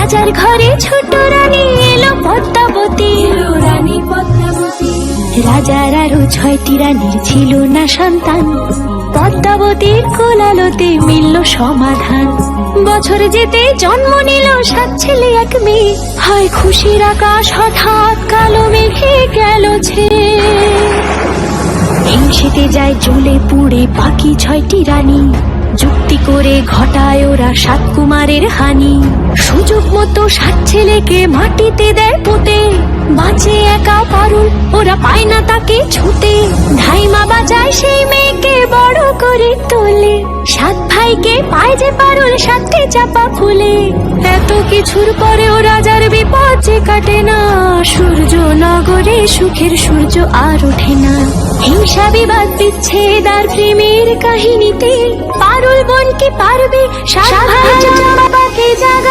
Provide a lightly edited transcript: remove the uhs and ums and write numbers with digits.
রাজার ঘরে ছোট রানী এলো পদ্মাবতী, রানী পদ্মাবতী। রাজার আরো 6টি রানীর ছিল না সন্তান, পদ্মাবতীর কোলালোতে মিলল সমাধান। বছর যেতে জন্ম নিল 7 ছেলে 1 মেয়ে, হয় খুশির আকাশ হঠাৎ কালো মেঘে গেল ছেয়ে। হিংসেতে যায় জ্বলে পুড়ে বাকি 6টি রানী, যুক্তি করে ঘটায় ওরা 7 কুমারের হানি। সুযোগ মতো 7 ছেলেকে মাটিতে দেয় পুঁতে, বাঁচে একা পারুল, ওরা পায় না তাকে ছুতে। ধাইমা বাজায় সেই মেয়েকে বড় করে তোলে, 7 ভাইকে পায় যে পারুল 7টি চাপা ফুলে। এত কিছুর পরেও রাজার বিপদ যে কাটে না, সূর্য নগরে সুখের সূর্য আর ওঠে না। হিংসা বিবাদ বিচ্ছেদ আর প্রেমের কাহিনীতে পারুল বোন কি পারবে 7 ভাই বাবাকে জাগাতে।